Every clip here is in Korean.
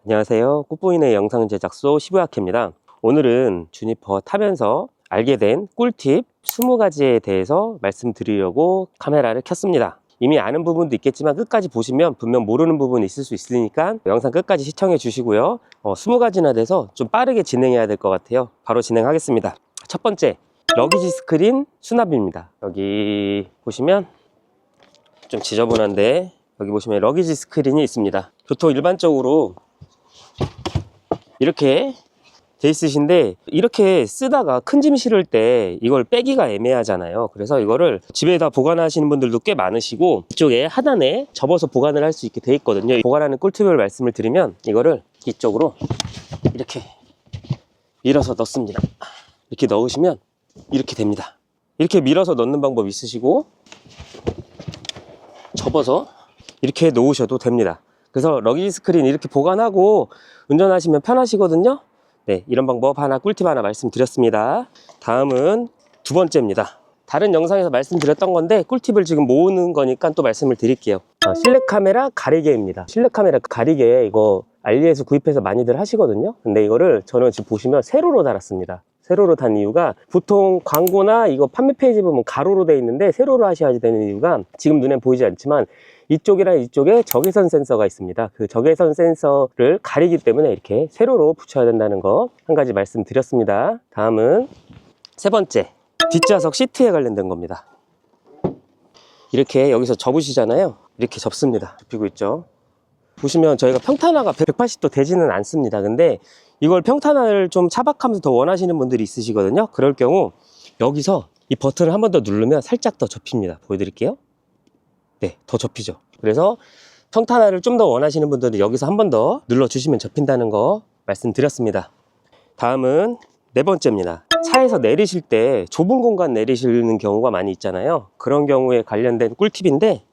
안녕하세요. 꽃보이네 영상 제작소 시부야케입니다. 오늘은 주니퍼 타면서 알게 된 꿀팁 20가지에 대해서 말씀드리려고 카메라를 켰습니다. 이미 아는 부분도 있겠지만 끝까지 보시면 분명 모르는 부분이 있을 수 있으니까 영상 끝까지 시청해 주시고요. 20가지나 돼서 좀 빠르게 진행해야 될 것 같아요. 바로 진행하겠습니다. 첫 번째, 러기지 스크린 수납입니다. 여기 보시면 좀 지저분한데 여기 보시면 러기지 스크린이 있습니다. 보통 일반적으로 이렇게 돼 있으신데 이렇게 쓰다가 큰 짐 실을 때 이걸 빼기가 애매하잖아요. 그래서 이거를 집에다 보관하시는 분들도 꽤 많으시고 이쪽에 하단에 접어서 보관을 할 수 있게 돼 있거든요. 보관하는 꿀팁을 말씀을 드리면 이거를 이쪽으로 이렇게 밀어서 넣습니다. 이렇게 넣으시면 이렇게 됩니다. 이렇게 밀어서 넣는 방법 있으시고 접어서 이렇게 놓으셔도 됩니다. 그래서 러기지 스크린 이렇게 보관하고 운전하시면 편하시거든요. 네, 이런 방법 하나, 꿀팁 하나 말씀드렸습니다. 다음은 두 번째입니다. 다른 영상에서 말씀드렸던 건데 꿀팁을 지금 모으는 거니까 또 말씀을 드릴게요. 실내 카메라 가리개입니다. 실내 카메라 가리개 이거 알리에서 구입해서 많이들 하시거든요. 근데 이거를 저는 지금 보시면 세로로 달았습니다. 세로로 단 이유가 보통 광고나 이거 판매 페이지 보면 가로로 돼 있는데 세로로 하셔야 되는 이유가 지금 눈에 보이지 않지만 이쪽이랑 이쪽에 적외선 센서가 있습니다. 그 적외선 센서를 가리기 때문에 이렇게 세로로 붙여야 된다는 거 한 가지 말씀드렸습니다. 다음은 세 번째, 뒷좌석 시트에 관련된 겁니다. 이렇게 여기서 접으시잖아요. 이렇게 접습니다. 접히고 있죠. 보시면 저희가 평탄화가 180도 되지는 않습니다. 근데 이걸 평탄화를 좀 차박하면서 더 원하시는 분들이 있으시거든요. 그럴 경우 여기서 이 버튼을 한 번 더 누르면 살짝 더 접힙니다. 보여드릴게요. 네, 더 접히죠. 그래서 평탄화를 좀 더 원하시는 분들은 여기서 한 번 더 눌러주시면 접힌다는 거 말씀드렸습니다. 다음은 네 번째입니다. 차에서 내리실 때 좁은 공간 내리시는 경우가 많이 있잖아요. 그런 경우에 관련된 꿀팁인데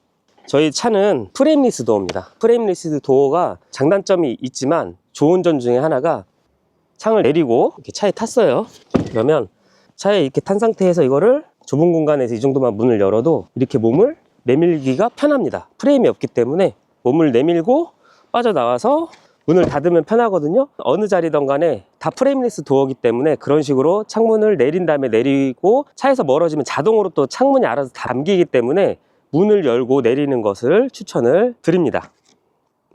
저희 차는 프레임리스 도어입니다. 프레임리스 도어가 장단점이 있지만 좋은 점 중에 하나가 창을 내리고 이렇게 차에 탔어요. 그러면 차에 이렇게 탄 상태에서 이거를 좁은 공간에서 이 정도만 문을 열어도 이렇게 몸을 내밀기가 편합니다. 프레임이 없기 때문에 몸을 내밀고 빠져나와서 문을 닫으면 편하거든요. 어느 자리든 간에 다 프레임리스 도어이기 때문에 그런 식으로 창문을 내린 다음에 내리고 차에서 멀어지면 자동으로 또 창문이 알아서 잠기기 때문에 문을 열고 내리는 것을 추천을 드립니다.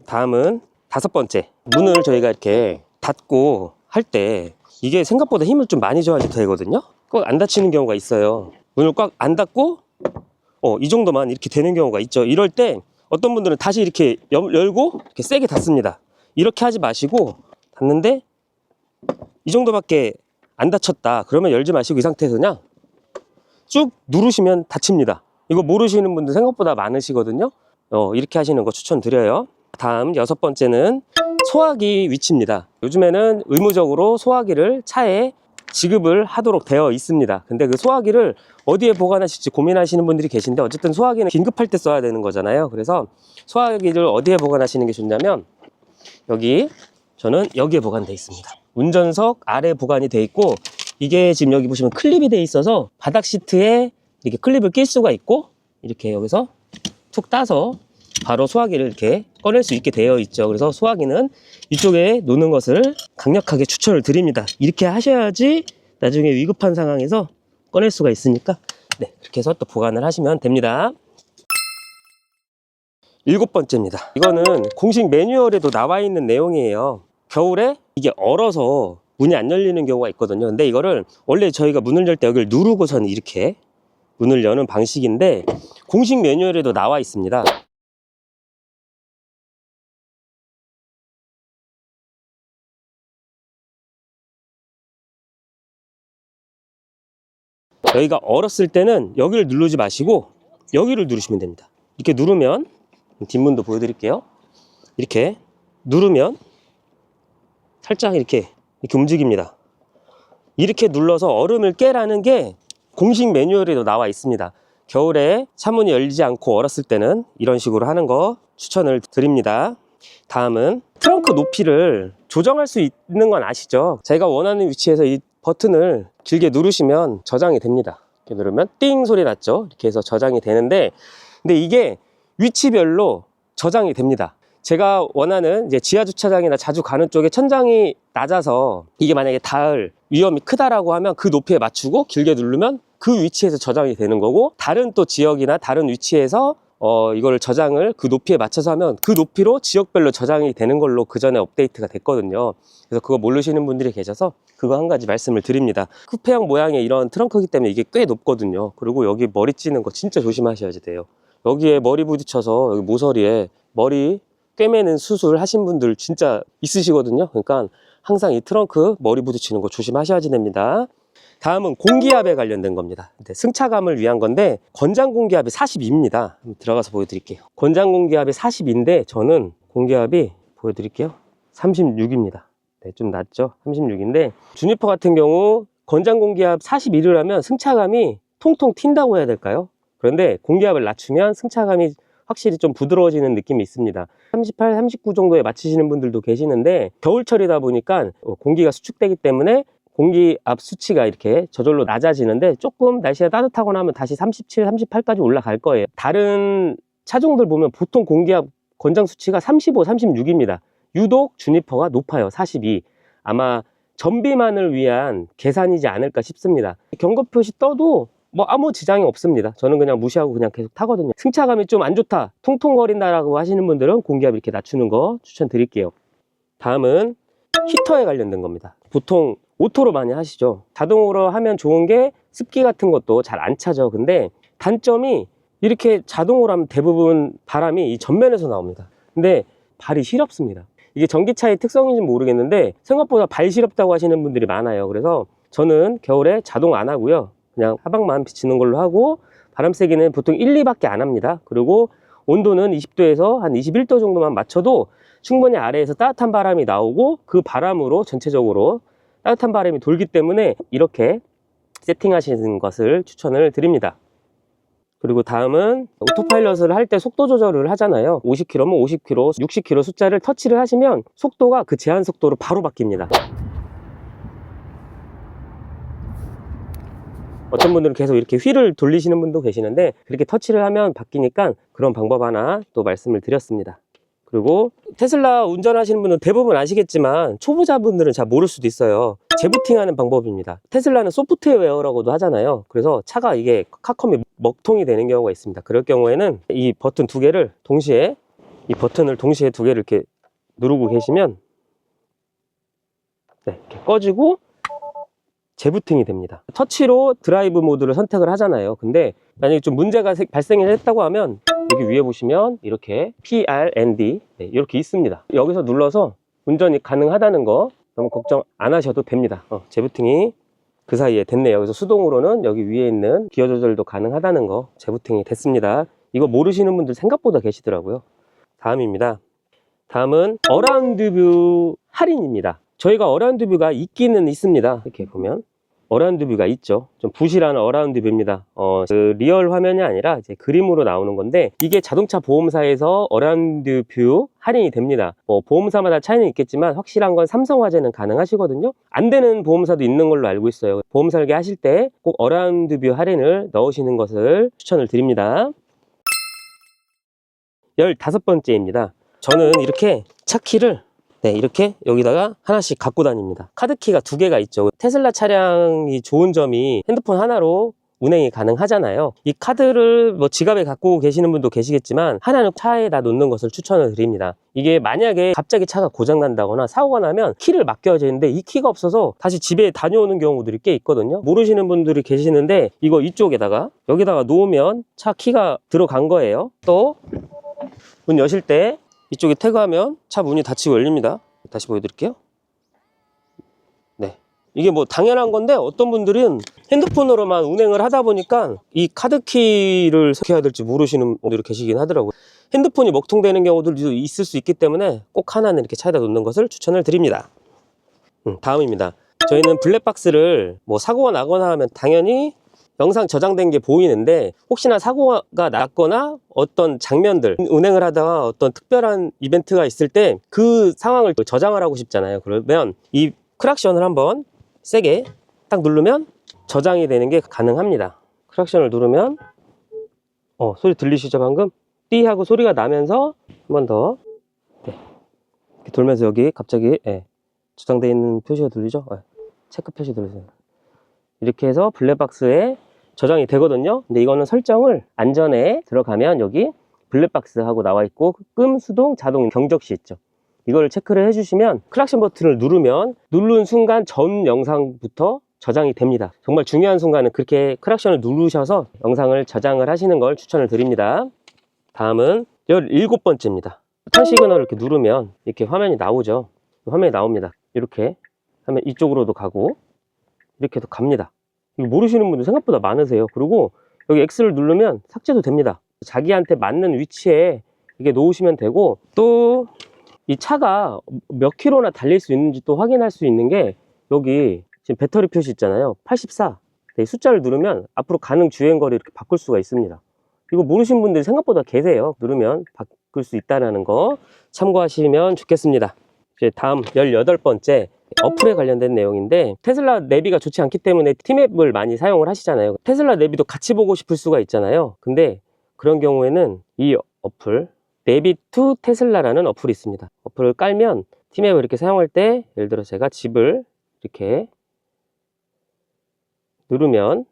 다음은 다섯 번째, 문을 저희가 이렇게 닫고 할 때 이게 생각보다 힘을 좀 많이 줘야지 되거든요. 꼭 안 닫히는 경우가 있어요. 문을 꽉 안 닫고 이 정도만 이렇게 되는 경우가 있죠. 이럴 때 어떤 분들은 다시 이렇게 열고 이렇게 세게 닫습니다. 이렇게 하지 마시고 닫는데 이 정도밖에 안 닫혔다 그러면 열지 마시고 이 상태에서 그냥 쭉 누르시면 닫힙니다. 이거 모르시는 분들 생각보다 많으시거든요. 이렇게 하시는 거 추천드려요. 다음 여섯 번째는 소화기 위치입니다. 요즘에는 의무적으로 소화기를 차에 지급을 하도록 되어 있습니다. 근데 그 소화기를 어디에 보관하실지 고민하시는 분들이 계신데 어쨌든 소화기는 긴급할 때 써야 되는 거잖아요. 그래서 소화기를 어디에 보관하시는 게 좋냐면 여기, 저는 여기에 보관되어 있습니다. 운전석 아래 보관이 되어 있고 이게 지금 여기 보시면 클립이 되어 있어서 바닥 시트에 이렇게 클립을 낄 수가 있고 이렇게 여기서 툭 따서 바로 소화기를 이렇게 꺼낼 수 있게 되어 있죠. 그래서 소화기는 이쪽에 놓는 것을 강력하게 추천을 드립니다. 이렇게 하셔야지 나중에 위급한 상황에서 꺼낼 수가 있으니까 네, 그렇게 해서 또 보관을 하시면 됩니다. 일곱 번째입니다. 이거는 공식 매뉴얼에도 나와 있는 내용이에요. 겨울에 이게 얼어서 문이 안 열리는 경우가 있거든요. 근데 이거를 원래 저희가 문을 열 때 여기를 누르고선 이렇게 문을 여는 방식인데 공식 매뉴얼에도 나와 있습니다. 여기가 얼었을 때는 여기를 누르지 마시고 여기를 누르시면 됩니다. 이렇게 누르면 뒷문도 보여드릴게요. 이렇게 누르면 살짝 이렇게 움직입니다. 이렇게 눌러서 얼음을 깨라는 게 공식 매뉴얼에도 나와 있습니다. 겨울에 차문이 열리지 않고 얼었을 때는 이런 식으로 하는 거 추천을 드립니다. 다음은 트렁크 높이를 조정할 수 있는 건 아시죠? 제가 원하는 위치에서 이 버튼을 길게 누르시면 저장이 됩니다. 이렇게 누르면 띵 소리 났죠? 이렇게 해서 저장이 되는데 근데 이게 위치별로 저장이 됩니다. 제가 원하는 이제 지하 주차장이나 자주 가는 쪽에 천장이 낮아서 이게 만약에 닿을 위험이 크다라고 하면 그 높이에 맞추고 길게 누르면 그 위치에서 저장이 되는 거고, 다른 또 지역이나 다른 위치에서 이걸 저장을 그 높이에 맞춰서 하면 그 높이로 지역별로 저장이 되는 걸로 그 전에 업데이트가 됐거든요. 그래서 그거 모르시는 분들이 계셔서 그거 한 가지 말씀을 드립니다. 쿠페형 모양의 이런 트렁크이기 때문에 이게 꽤 높거든요. 그리고 여기 머리 찌는 거 진짜 조심하셔야 돼요. 여기에 머리 부딪혀서 여기 모서리에 머리 꿰매는 수술 하신 분들 진짜 있으시거든요. 그러니까 항상 이 트렁크 머리 부딪히는 거 조심하셔야 됩니다. 다음은 공기압에 관련된 겁니다. 승차감을 위한 건데 권장 공기압이 42입니다. 들어가서 보여드릴게요. 권장 공기압이 42인데 저는 공기압이 보여드릴게요. 36입니다. 네, 좀 낮죠? 36인데 주니퍼 같은 경우 권장 공기압 41을 하면 승차감이 통통 튄다고 해야 될까요? 그런데 공기압을 낮추면 승차감이 확실히 좀 부드러워지는 느낌이 있습니다. 38, 39 정도에 맞추시는 분들도 계시는데 겨울철이다 보니까 공기가 수축되기 때문에 공기압 수치가 이렇게 저절로 낮아지는데 조금 날씨가 따뜻하거나 하면 다시 37, 38까지 올라갈 거예요. 다른 차종들 보면 보통 공기압 권장 수치가 35, 36입니다. 유독 주니퍼가 높아요. 42. 아마 전비만을 위한 계산이지 않을까 싶습니다. 경고 표시 떠도 뭐 아무 지장이 없습니다. 저는 그냥 무시하고 그냥 계속 타거든요. 승차감이 좀 안 좋다, 통통거린다라고 하시는 분들은 공기압 이렇게 낮추는 거 추천드릴게요. 다음은 히터에 관련된 겁니다. 보통 오토로 많이 하시죠. 자동으로 하면 좋은 게 습기 같은 것도 잘 안 차죠. 근데 단점이 이렇게 자동으로 하면 대부분 바람이 이 전면에서 나옵니다. 근데 발이 시렵습니다. 이게 전기차의 특성인지는 모르겠는데 생각보다 발 시렵다고 하시는 분들이 많아요. 그래서 저는 겨울에 자동 안 하고요. 그냥 하방만 비치는 걸로 하고, 바람 세기는 보통 1, 2밖에 안 합니다. 그리고 온도는 20도에서 한 21도 정도만 맞춰도 충분히 아래에서 따뜻한 바람이 나오고 그 바람으로 전체적으로 따뜻한 바람이 돌기 때문에 이렇게 세팅하시는 것을 추천을 드립니다. 그리고 다음은 오토파일럿을 할 때 속도 조절을 하잖아요. 50km면 50km, 60km 숫자를 터치를 하시면 속도가 그 제한 속도로 바로 바뀝니다. 어떤 분들은 계속 이렇게 휠을 돌리시는 분도 계시는데 그렇게 터치를 하면 바뀌니까 그런 방법 하나 또 말씀을 드렸습니다. 그리고 테슬라 운전하시는 분은 대부분 아시겠지만 초보자분들은 잘 모를 수도 있어요. 재부팅하는 방법입니다. 테슬라는 소프트웨어라고도 하잖아요. 그래서 차가 이게 카컴이 먹통이 되는 경우가 있습니다. 그럴 경우에는 이 버튼 두 개를 동시에, 이 버튼을 동시에 두 개를 이렇게 누르고 계시면 네, 이렇게 꺼지고 재부팅이 됩니다. 터치로 드라이브 모드를 선택을 하잖아요. 근데 만약에 좀 문제가 발생을 했다고 하면 여기 위에 보시면 이렇게 PRND 네, 이렇게 있습니다. 여기서 눌러서 운전이 가능하다는 거 너무 걱정 안 하셔도 됩니다. 재부팅이 그 사이에 됐네요. 그래서 수동으로는 여기 위에 있는 기어 조절도 가능하다는 거 재부팅이 됐습니다. 이거 모르시는 분들 생각보다 계시더라고요. 다음입니다. 다음은 어라운드 뷰 할인입니다. 저희가 어라운드 뷰가 있기는 있습니다. 이렇게 보면 어라운드 뷰가 있죠. 좀 부실한 어라운드 뷰입니다. 그 리얼 화면이 아니라 이제 그림으로 나오는 건데 이게 자동차 보험사에서 어라운드 뷰 할인이 됩니다. 보험사마다 차이는 있겠지만 확실한 건 삼성화재는 가능하시거든요. 안 되는 보험사도 있는 걸로 알고 있어요. 보험 설계하실 때 꼭 어라운드 뷰 할인을 넣으시는 것을 추천을 드립니다. 15번째입니다. 저는 이렇게 차 키를 네, 이렇게 여기다가 하나씩 갖고 다닙니다. 카드키가 2개가 있죠. 테슬라 차량이 좋은 점이 핸드폰 하나로 운행이 가능하잖아요. 이 카드를 뭐 지갑에 갖고 계시는 분도 계시겠지만 하나는 차에다 놓는 것을 추천을 드립니다. 이게 만약에 갑자기 차가 고장 난다거나 사고가 나면 키를 맡겨야 되는데 이 키가 없어서 다시 집에 다녀오는 경우들이 꽤 있거든요. 모르시는 분들이 계시는데 이거 이쪽에다가 여기다가 놓으면 차 키가 들어간 거예요. 또 문 여실 때 이쪽에 태그하면 차 문이 닫히고 열립니다. 다시 보여드릴게요. 네, 이게 뭐 당연한 건데 어떤 분들은 핸드폰으로만 운행을 하다 보니까 이 카드키를 어떻게 해야 될지 모르시는 분들이 계시긴 하더라고요. 핸드폰이 먹통되는 경우들도 있을 수 있기 때문에 꼭 하나는 이렇게 차에다 놓는 것을 추천을 드립니다. 다음입니다. 저희는 블랙박스를 뭐 사고가 나거나 하면 당연히 영상 저장된 게 보이는데 혹시나 사고가 났거나 어떤 장면들 운행을 하다가 어떤 특별한 이벤트가 있을 때 그 상황을 저장을 하고 싶잖아요. 그러면 이 크락션을 한번 세게 딱 누르면 저장이 되는 게 가능합니다. 크락션을 누르면 소리 들리시죠? 방금 띠 하고 소리가 나면서 한 번 더 이렇게 돌면서 여기 갑자기 저장되어 있는 표시가 들리죠? 체크 표시 들리세요. 이렇게 해서 블랙박스에 저장이 되거든요. 근데 이거는 설정을 안전에 들어가면 여기 블랙박스 하고 나와 있고 끔, 수동, 자동 경적시 있죠. 이걸 체크를 해주시면 클락션 버튼을 누르면 누른 순간 전 영상부터 저장이 됩니다. 정말 중요한 순간은 그렇게 클락션을 누르셔서 영상을 저장을 하시는 걸 추천을 드립니다. 다음은 17번째입니다. 턴 시그널을 이렇게 누르면 이렇게 화면이 나오죠. 화면이 나옵니다. 이렇게 하면 이쪽으로도 가고 이렇게도 갑니다. 이거 모르시는 분들 생각보다 많으세요. 그리고 여기 X를 누르면 삭제도 됩니다. 자기한테 맞는 위치에 이게 놓으시면 되고, 또 이 차가 몇 킬로나 달릴 수 있는지 또 확인할 수 있는 게 여기 지금 배터리 표시 있잖아요. 84. 이 숫자를 누르면 앞으로 가능 주행거리 이렇게 바꿀 수가 있습니다. 이거 모르신 분들이 생각보다 계세요. 누르면 바꿀 수 있다는 거 참고하시면 좋겠습니다. 이제 다음 18번째 어플에 관련된 내용인데, 테슬라 내비가 좋지 않기 때문에 T맵을 많이 사용을 하시잖아요. 테슬라 내비도 같이 보고 싶을 수가 있잖아요. 근데 그런 경우에는 이 어플 내비 투 테슬라라는 어플이 있습니다. 어플을 깔면 T맵을 이렇게 사용할 때, 예를 들어 제가 집을 이렇게 누르면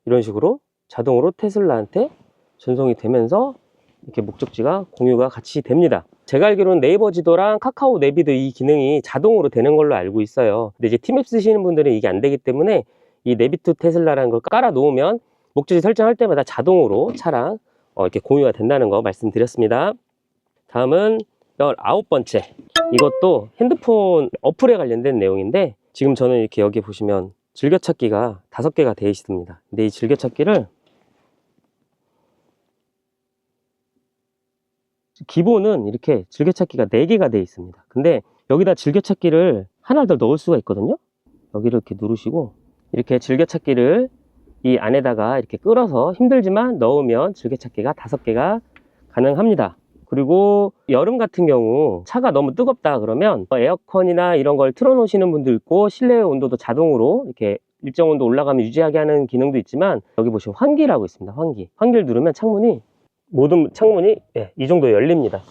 이런 식으로 자동으로 테슬라한테 전송이 되면서 이렇게 목적지가 공유가 같이 됩니다. 제가 알기로는 네이버 지도랑 카카오 내비도 이 기능이 자동으로 되는 걸로 알고 있어요. 근데 이제 T맵 쓰시는 분들은 이게 안 되기 때문에 이 내비 투 테슬라라는 걸 깔아 놓으면 목적지 설정할 때마다 자동으로 차랑 이렇게 공유가 된다는 거 말씀드렸습니다. 다음은 19번째. 이것도 핸드폰 어플에 관련된 내용인데, 지금 저는 이렇게 여기 보시면 즐겨찾기가 5개가 되어 있습니다. 근데 이 즐겨찾기를 기본은 이렇게 즐겨찾기가 4개가 되어 있습니다. 근데 여기다 즐겨찾기를 하나 더 넣을 수가 있거든요. 여기를 이렇게 누르시고 이렇게 즐겨찾기를 이 안에다가 이렇게 끌어서, 힘들지만 넣으면 즐겨찾기가 5개가 가능합니다. 그리고 여름 같은 경우 차가 너무 뜨겁다 그러면 에어컨이나 이런 걸 틀어 놓으시는 분도 있고, 실내 온도도 자동으로 이렇게 일정 온도 올라가면 유지하게 하는 기능도 있지만, 여기 보시면 환기라고 있습니다. 환기를 누르면 창문이, 모든 창문이 이 정도 열립니다.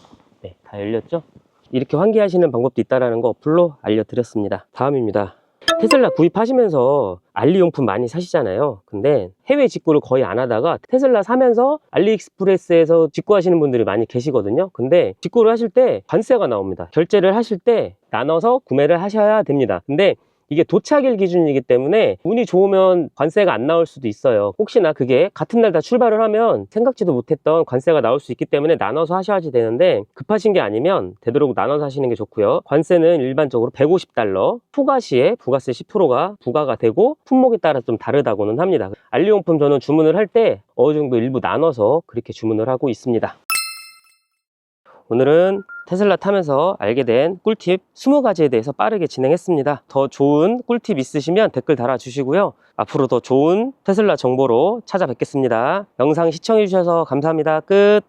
다 열렸죠? 이렇게 환기하시는 방법도 있다는 거 어플로 알려드렸습니다. 다음입니다. 테슬라 구입하시면서 알리용품 많이 사시잖아요. 근데 해외 직구를 거의 안 하다가 테슬라 사면서 알리익스프레스에서 직구하시는 분들이 많이 계시거든요. 근데 직구를 하실 때 관세가 나옵니다. 결제를 하실 때 나눠서 구매를 하셔야 됩니다. 근데 이게 도착일 기준이기 때문에 운이 좋으면 관세가 안 나올 수도 있어요. 혹시나 그게 같은 날 다 출발을 하면 생각지도 못했던 관세가 나올 수 있기 때문에 나눠서 하셔야지 되는데, 급하신 게 아니면 되도록 나눠서 하시는 게 좋고요. 관세는 일반적으로 $150, 초과 시에 부가세 10%가 부과가 되고 품목에 따라 좀 다르다고는 합니다. 알리용품 저는 주문을 할 때 어느 정도 일부 나눠서 그렇게 주문을 하고 있습니다. 오늘은 테슬라 타면서 알게 된 꿀팁 20가지에 대해서 빠르게 진행했습니다. 더 좋은 꿀팁 있으시면 댓글 달아주시고요. 앞으로 더 좋은 테슬라 정보로 찾아뵙겠습니다. 영상 시청해주셔서 감사합니다. 끝.